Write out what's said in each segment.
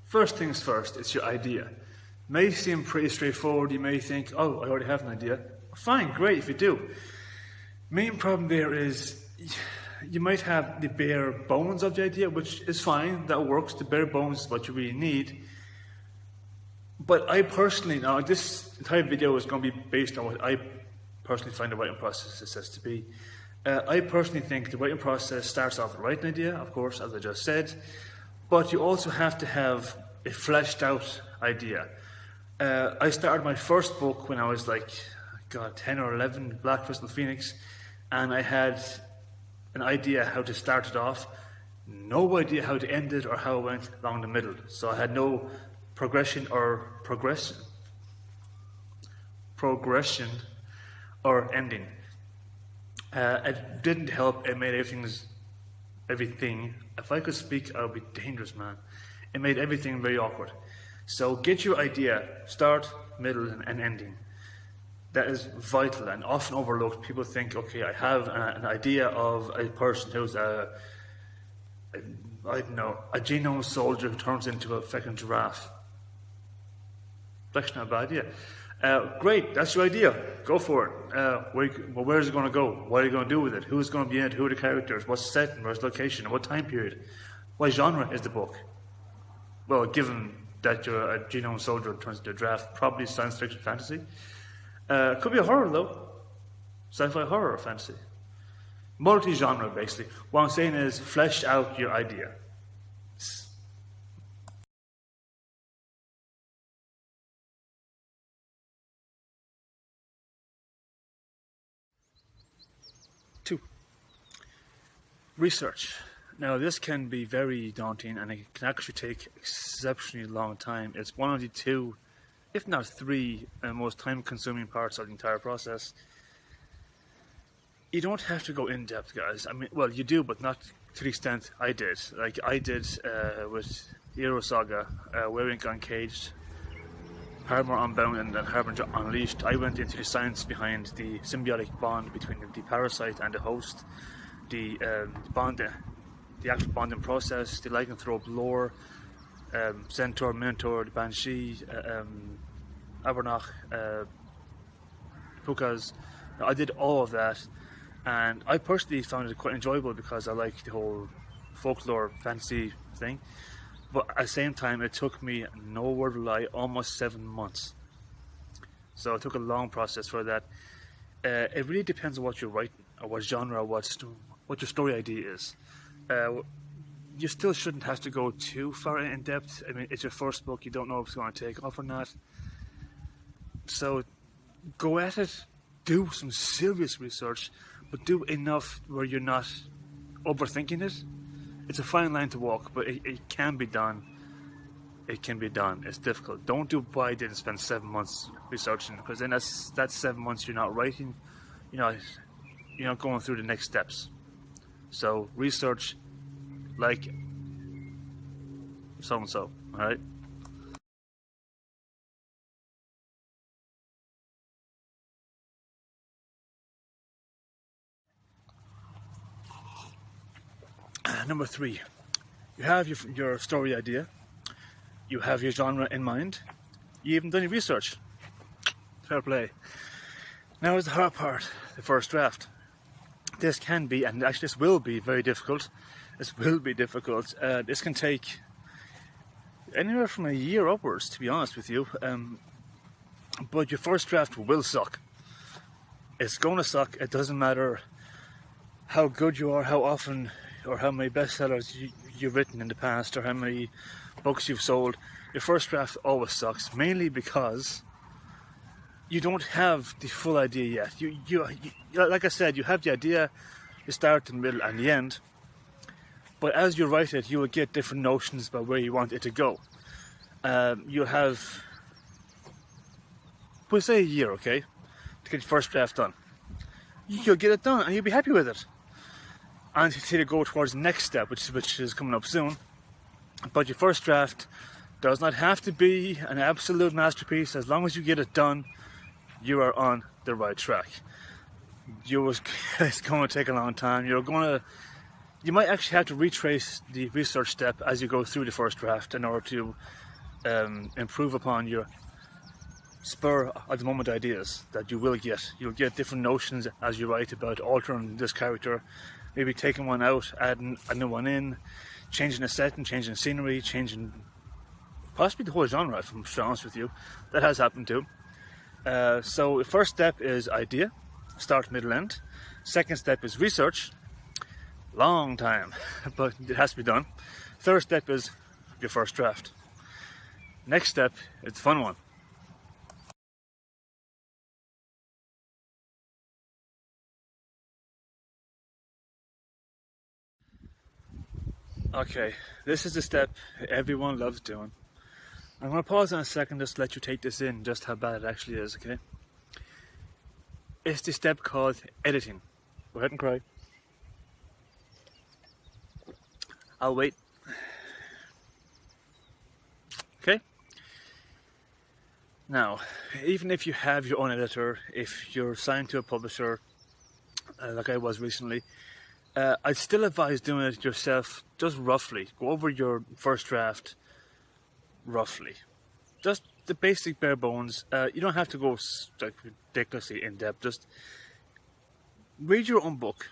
First things first, it's your idea. May seem pretty straightforward. You may think, oh, I already have an idea. Fine, great if you do. Main problem there is you might have the bare bones of the idea, which is fine, that works. The bare bones is what you really need. But I personally, now this entire video is going to be based on what I personally find the writing process to be. I personally think the writing process starts off with writing an idea, of course, as I just said, but you also have to have a fleshed out idea. I started my first book when I was like, 10 or 11, Black Crystal Phoenix, and I had an idea how to start it off, no idea how to end it or how it went along the middle. So I had no progression or ending. It didn't help. It made everything. If I could speak, I would be dangerous, man. It made everything very awkward. So get your idea, start, middle, and ending. That is vital and often overlooked. People think, okay, I have an idea of a person who's a genome soldier who turns into a fucking giraffe. That's not a bad idea. Great, that's your idea. Go for it. Where is it going to go? What are you going to do with it? Who's going to be in it? Who are the characters? What's the setting? Where's the location? What time period? What genre is the book? Well, given that you're a genome soldier who turns into a giraffe, probably science fiction fantasy. Could be a horror though. Sci-fi horror or fantasy. Multi-genre basically. What I'm saying is flesh out your idea. Two, research. Now this can be very daunting and it can actually take exceptionally long time. It's one of the two, if not three, most time-consuming parts of the entire process. You don't have to go in-depth, guys. I mean, well, you do, but not to the extent I did. Like I did with Hero Saga, Werewolf Uncaged, Harbinger Unbound, and then Harbinger Unleashed. I went into the science behind the symbiotic bond between the parasite and the host, the actual bonding process, the lycanthrope lore, Centaur, Minotaur, the Banshee, Abernach, Pukas. I did all of that, and I personally found it quite enjoyable because I like the whole folklore fantasy thing. But at the same time, it took me, no word of a lie, almost 7 months. So it took a long process for that. It really depends on what you're writing, or what genre, what your story idea is. You still shouldn't have to go too far in depth. I mean, it's your first book, you don't know if it's going to take off or not. So go at it, do some serious research, but do enough where you're not overthinking it. It's a fine line to walk, but it can be done. It can be done. It's difficult. Don't do what I did and spend 7 months researching, because then that's 7 months you're not writing. You're not going through the next steps. So research like so and so. All right. Number 3, you have your story idea, you have your genre in mind, you even done your research. Fair play. Now is the hard part, the first draft. This can be, and actually this will be very difficult. This will be difficult. This can take anywhere from a year upwards, to be honest with you. But your first draft will suck. It's going to suck. It doesn't matter how good you are, how often, or how many bestsellers you've written in the past, or how many books you've sold. Your first draft always sucks, mainly because you don't have the full idea yet. You like I said, you have the idea, the start, the middle, and the end. But as you write it, you will get different notions about where you want it to go. You'll have, we'll say a year, okay, to get your first draft done. You'll get it done, and you'll be happy with it. Until you go towards the next step, which is coming up soon. But your first draft does not have to be an absolute masterpiece. As long as you get it done, you are on the right track. It's going to take a long time. You're going to you might actually have to retrace the research step as you go through the first draft in order to improve upon your spur of the moment ideas that you will get. You'll get different notions as you write about altering this character, maybe taking one out, adding a new one in, changing the setting, changing scenery, changing possibly the whole genre, if I'm honest with you. That has happened too. So the first step is idea, start, middle, end. Second step is research, long time, but it has to be done. Third step is your first draft. Next step, it's a fun one. Okay, this is the step everyone loves doing. I'm going to pause in a second just to let you take this in, just how bad it actually is, okay? It's the step called editing. Go ahead and cry. I'll wait. Okay? Now, even if you have your own editor, if you're signed to a publisher, like I was recently, I'd still advise doing it yourself, just roughly. Go over your first draft, roughly. Just the basic bare bones. You don't have to go like ridiculously in depth. Just read your own book.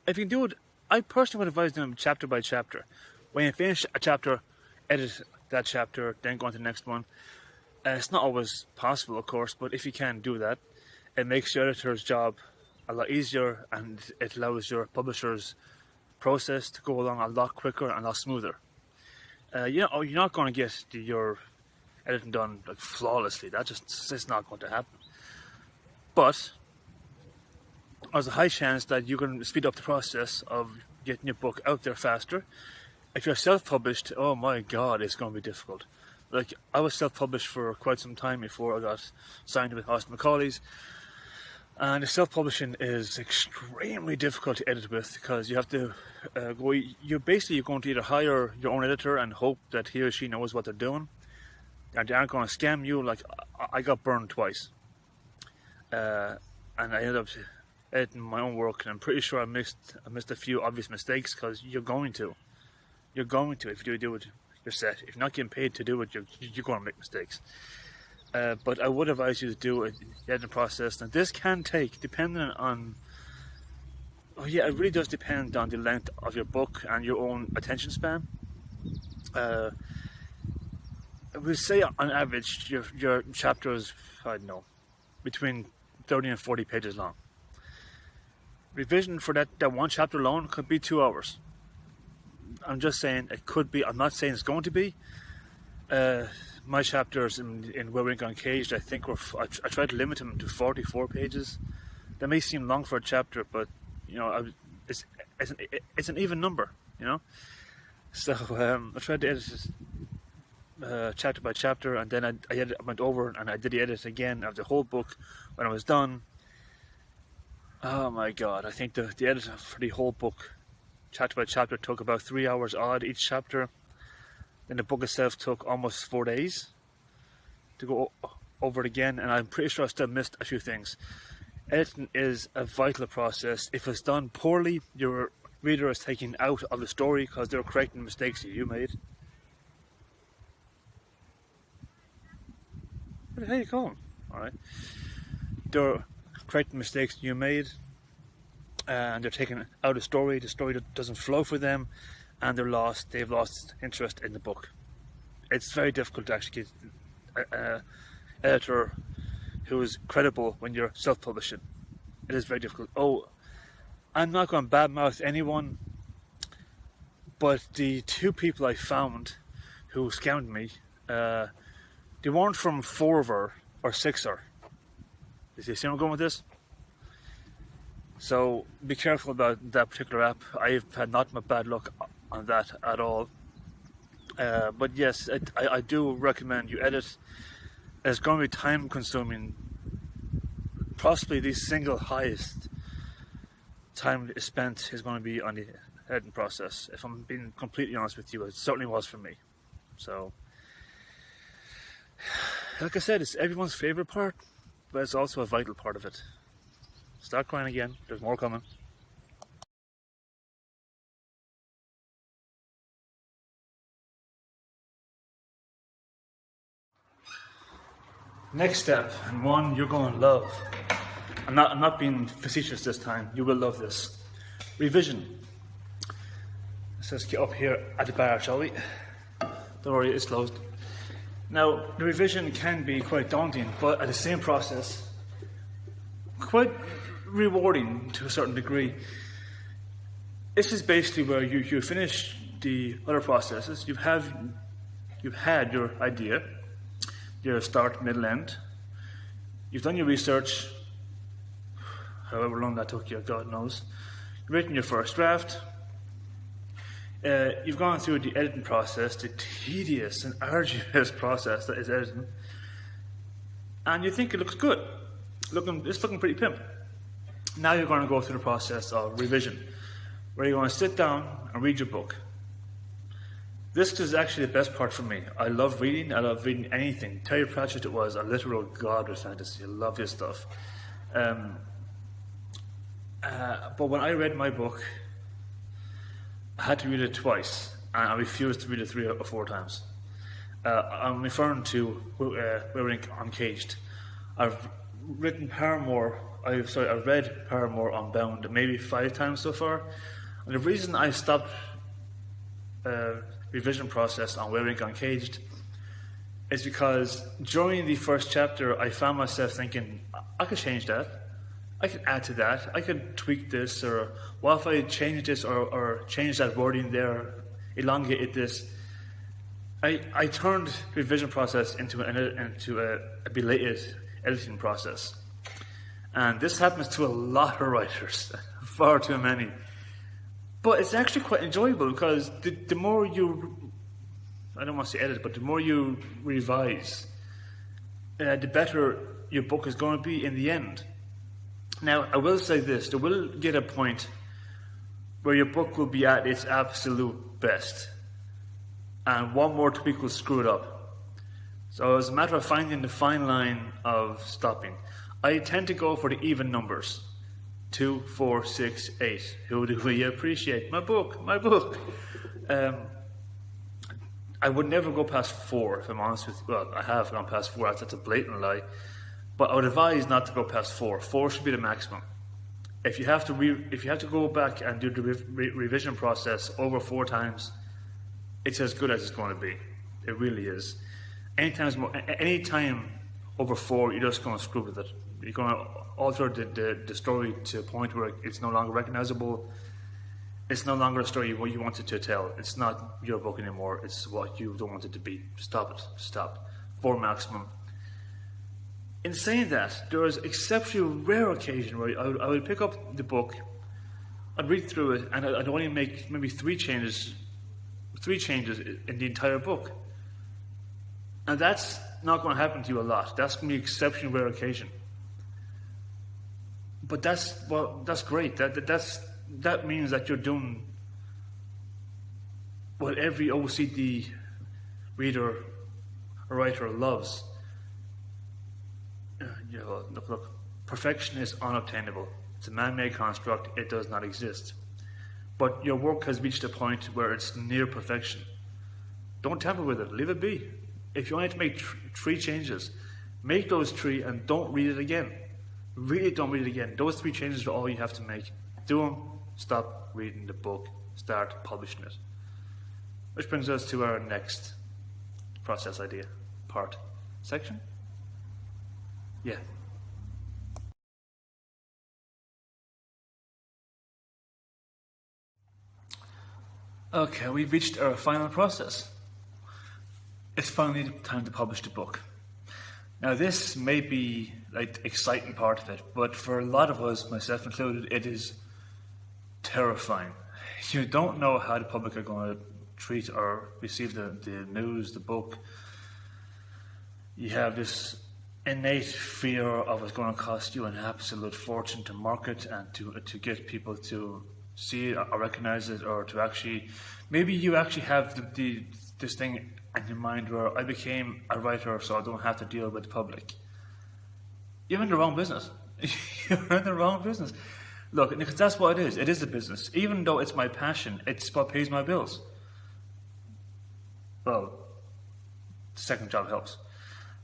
If you can do it, I personally would advise doing it chapter by chapter. When you finish a chapter, edit that chapter, then go on to the next one. It's not always possible, of course, but if you can do that, it makes your editor's job a lot easier, and it allows your publisher's process to go along a lot quicker and a lot smoother. You're not going to get your editing done like flawlessly. It's not going to happen. But there's a high chance that you can speed up the process of getting your book out there faster. If you're self-published, oh my God, it's going to be difficult. Like, I was self-published for quite some time before I got signed with Austin Macaulay's. And the self-publishing is extremely difficult to edit with, because you have to you're going to either hire your own editor and hope that he or she knows what they're doing, and they aren't going to scam you. Like, I got burned twice, and I ended up editing my own work, and I'm pretty sure I missed a few obvious mistakes, because you're going to if you do it. You're set. If you're not getting paid to do it, you're going to make mistakes. But I would advise you to do the editing process. Now, this can take, depending on, it really does depend on the length of your book and your own attention span. We say on average your chapter is, I don't know, between 30 and 40 pages long. Revision for that one chapter alone could be 2 hours. I'm just saying it could be. I'm not saying it's going to be. My chapters in Where We're Uncaged, I think I tried to limit them to 44 pages. That may seem long for a chapter, but it's an even number, So I tried to edit it chapter by chapter, and then I went over and I did the edit again of the whole book when I was done. Oh my God! I think the edit for the whole book, chapter by chapter, took about 3 hours odd each chapter. Then the book itself took almost 4 days to go over it again, and I'm pretty sure I still missed a few things. Editing is a vital process. If it's done poorly, your reader is taken out of the story because they're correcting mistakes that you made. Where the hell are you going? Alright. They're correcting mistakes you made, and they're taken out of the story. The story doesn't flow for them, and they've lost interest in the book. It's very difficult to actually get an editor who is credible when you're self-publishing. It is very difficult. Oh, I'm not going to badmouth anyone, but the 2 people I found who scammed me, they weren't from Forver or Sixer. You see where I'm going with this? So be careful about that particular app. I've had not my bad luck on that at all. But yes, I do recommend you edit. It's going to be time consuming. Possibly the single highest time spent is going to be on the editing process. If I'm being completely honest with you, it certainly was for me. So, like I said, it's everyone's favorite part, but it's also a vital part of it. Start crying again. There's more coming. Next step, and one you're going to love. I'm not being facetious this time. You will love this. Revision. So let's get up here at the bar, shall we? Don't worry, it's closed. Now, the revision can be quite daunting, but at the same process, quite rewarding to a certain degree. This is basically where you finish the other processes. You've had your idea, your start, middle, end. You've done your research, however long that took you, God knows. You've written your first draft. You've gone through the editing process, the tedious and arduous process that is editing, and you think it looks good. It's looking pretty pimp. Now you're going to go through the process of revision, where you're going to sit down and read your book. This is actually the best part for me. I love reading. I love reading anything. Terry Pratchett was a literal god with fantasy. I love his stuff. But when I read my book, I had to read it twice, and I refused to read it 3 or 4 times. I'm referring to Waring Uncaged. I've read Paramore Unbound maybe 5 times so far. And the reason I stopped revision process on Waring Uncaged is because during the first chapter I found myself thinking, I could change that. I could add to that, I could tweak this, or what if I change this or change that wording there, elongate this. I turned the revision process into a belated editing process. And this happens to a lot of writers, far too many. But it's actually quite enjoyable because the more you, I don't want to say edit, but the more you revise, the better your book is going to be in the end. Now, I will say this, there will get a point where your book will be at its absolute best, and one more tweak will screw it up. So it's a matter of finding the fine line of stopping. I tend to go for the even numbers. 2, 4, 6, 8. Who do we appreciate? My book. I would never go past 4, if I'm honest with you. Well, I have gone past 4, that's a blatant lie. But I would advise not to go past 4. 4 should be the maximum. If you have to go back and do the revision process over 4 times, it's as good as it's going to be. It really is. Any time over 4, you're just going to screw with it. You're going to alter the story to a point where it's no longer recognizable. It's no longer a story what you wanted to tell. It's not your book anymore. It's what you don't want it to be. Stop it. Stop. 4 maximum. In saying that, there is exceptionally rare occasion where I would pick up the book, I'd read through it, and I'd only make maybe 3 changes in the entire book. And that's not going to happen to you a lot. That's going to be an exceptionally rare occasion. But that's great. That means that you're doing what every OCD reader or writer loves. Look, perfection is unobtainable. It's a man-made construct. It does not exist. But your work has reached a point where it's near perfection. Don't tamper with it. Leave it be. If you only have to make 3 changes, make those 3 and don't read it again. Really don't read it again. Those 3 changes are all you have to make. Do them, stop reading the book, start publishing it. Which brings us to our next process idea, section? Yeah. Okay, we've reached our final process. It's finally time to publish the book. Now this may be like the exciting part of it, but for a lot of us, myself included, it is terrifying. You don't know how the public are going to treat or receive the news, the book. You have this innate fear of it's going to cost you an absolute fortune to market and to get people to see it or recognize it, or to actually, maybe you actually have this thing in your mind where I became a writer so I don't have to deal with the public. You're in the wrong business. You're in the wrong business. Look, because that's what it is. It is a business. Even though it's my passion, it's what pays my bills. Well, the second job helps.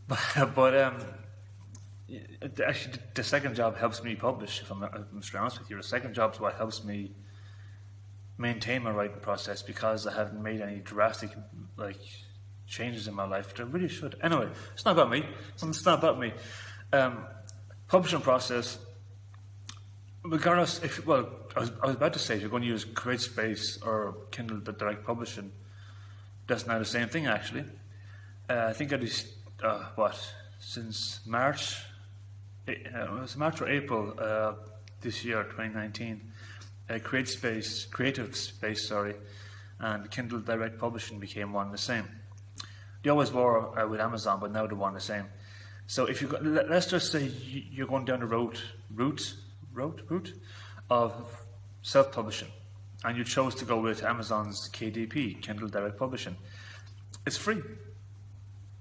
But actually, the second job helps me publish. If I'm straight honest with you, the second job is what helps me maintain my writing process because I haven't made any drastic changes in my life, which I really should. Anyway, it's not about me. It's not about me. Publishing process. Regardless, I was about to say if you're going to use CreateSpace or Kindle Direct Publishing, that's now the same thing actually. I think at least since March, it was March or April this year, 2019. Creative Space, and Kindle Direct Publishing became one and the same. They always were with Amazon, but now they're one and the same. So if let's just say you're going down the route of self-publishing, and you chose to go with Amazon's KDP, Kindle Direct Publishing. It's free.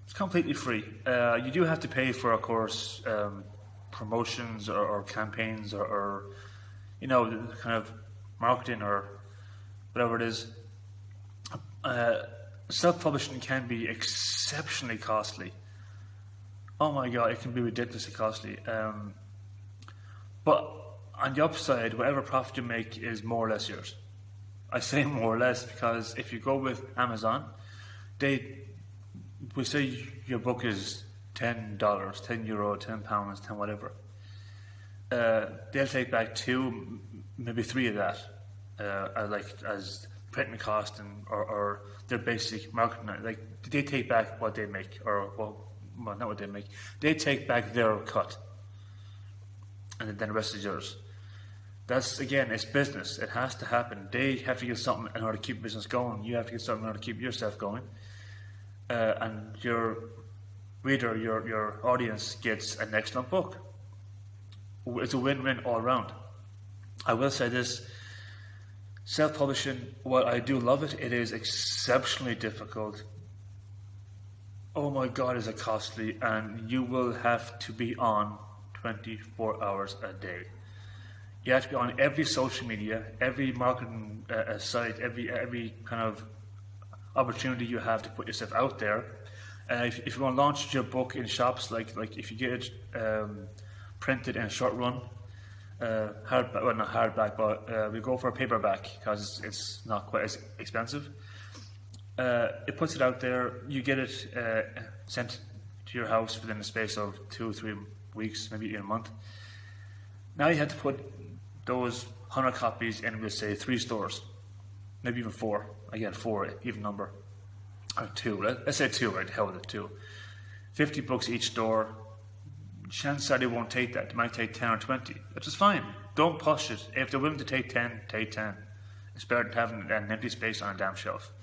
It's completely free. You do have to pay for, of course, promotions or campaigns or kind of marketing or whatever it is. Self-publishing can be exceptionally costly. Oh my God, it can be ridiculously costly. But on the upside, whatever profit you make is more or less yours. I say more or less because if you go with Amazon, we say your book is $10, €10, £10, 10 whatever. They'll take back 2, maybe 3 of that, as printing cost or their basic marketing. They take back what they make, or not what they make. They take back their cut, and then the rest is yours. That's, again, it's business. It has to happen. They have to get something in order to keep business going. You have to get something in order to keep yourself going. And your reader, your audience gets an excellent book. It's a win-win all around. I will say this, self-publishing, while I do love it, it is exceptionally difficult. Oh my God, is it costly, and you will have to be on 24 hours a day. You have to be on every social media, every marketing site, every kind of opportunity you have to put yourself out there. If you want to launch your book in shops, like if you get it printed in a short run, not hardback, but we go for a paperback because it's not quite as expensive. It puts it out there. You get it sent to your house within the space of 2 or 3 weeks, maybe even a month. Now you have to put those 100 copies in, we'll say, 3 stores, maybe even 4. Again, 4, even number, or 2. Let's say 2, right? Hell with it, 2. 50 books each store. Chances are they won't take that. They might take 10 or 20, which is fine. Don't push it. If they're willing to take 10, take 10. It's better than having an empty space on a damn shelf.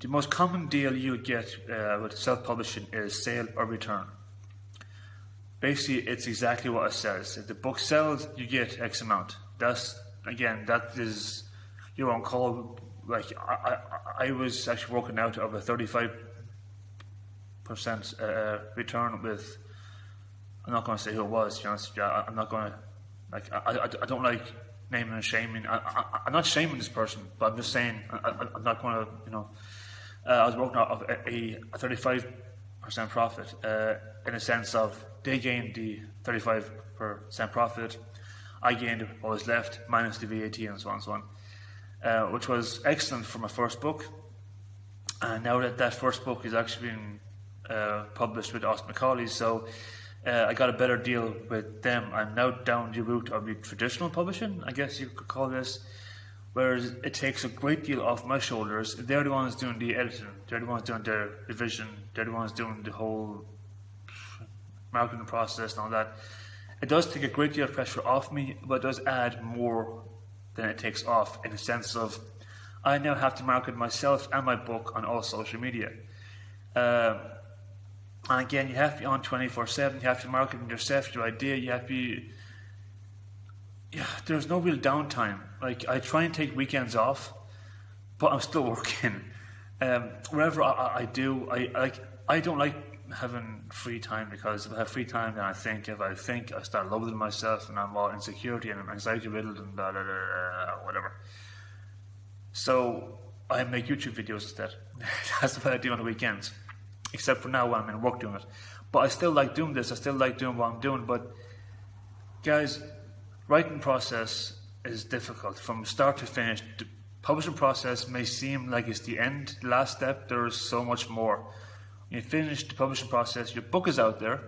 The most common deal you get with self-publishing is sale or return. Basically, it's exactly what it says. If the book sells, you get X amount. That is your own call. I was actually working out of a 35% return with, I'm not going to say who it was, to be honest with you. I'm not going to, I don't like naming and shaming. I'm not shaming this person, but I'm just saying, I'm not going to, I was working out of a 35% profit in a sense of they gained the 35% profit, I gained what was left minus the VAT and so on and so on, which was excellent for my first book. And now that first book is actually being published with Austin Macaulay, so I got a better deal with them. I'm now down the route of the traditional publishing, I guess you could call this, whereas it takes a great deal off my shoulders. They're the ones doing the editing, they're the ones doing the revision, they're the ones doing the whole marketing process and all that. It does take a great deal of pressure off me, but it does add more than it takes off, in the sense of I now have to market myself and my book on all social media. And again, you have to be on 24/7, you have to market yourself, your idea, you have to be... there's no real downtime. I try and take weekends off, but I'm still working. Wherever I do, I don't like having free time, because if I have free time, then I think. If I think, I start loathing myself, and I'm all insecurity and anxiety riddled and whatever. So I make YouTube videos instead. That's what I do on the weekends, except for now when I'm in work doing it. But I still like doing this. I still like doing what I'm doing. But guys, writing process is difficult from start to finish. The publishing process may seem like it's the end, the last step. There is so much more. When you finish the publishing process, your book is out there.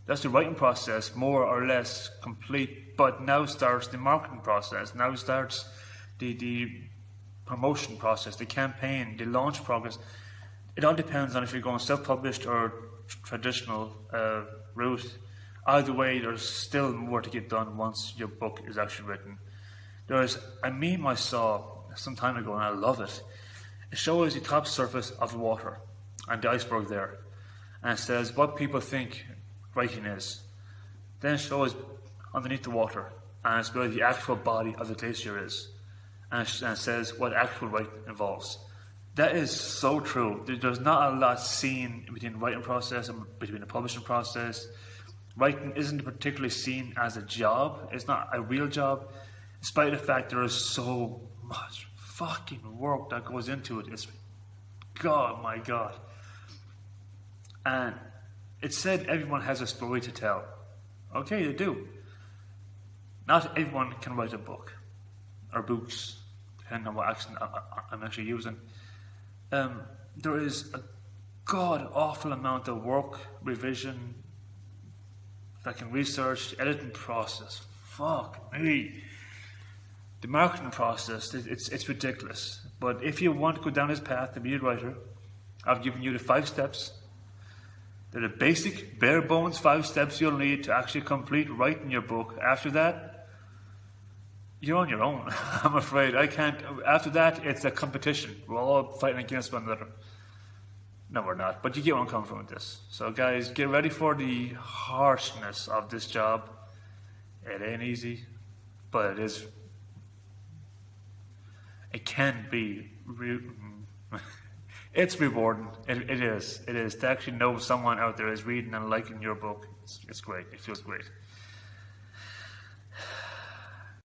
That's the writing process, more or less complete. But now starts the marketing process. Now starts the promotion process, the campaign, the launch progress. It all depends on if you're going self-published or traditional route. Either way, there's still more to get done once your book is actually written. There's a meme I saw some time ago, and I love it. It shows the top surface of the water and the iceberg there, and it says what people think writing is. Then it shows underneath the water, and it's where the actual body of the glacier is, and it says what actual writing involves. That is so true. There's not a lot seen between the writing process and between the publishing process. Writing isn't particularly seen as a job. It's not a real job, despite the fact there is so much fucking work that goes into it. It's, God, my God. And it's said everyone has a story to tell. Okay, they do. Not everyone can write a book, or books, depending on what accent I'm actually using. There is a god-awful amount of work, revision, fucking research, editing process. Fuck me. The marketing process, it's ridiculous. But if you want to go down this path to be a writer, I've given you the 5 steps. They're the basic, bare bones 5 steps you'll need to actually complete writing your book. After that, you're on your own. I'm afraid. I can't. After that, it's a competition. We're all fighting against one another. No, we're not. But you get where I'm coming from with this. So, guys, get ready for the harshness of this job. It ain't easy, but it is. It can be. It's rewarding. It is. It is. To actually know someone out there is reading and liking your book, it's great. It feels great.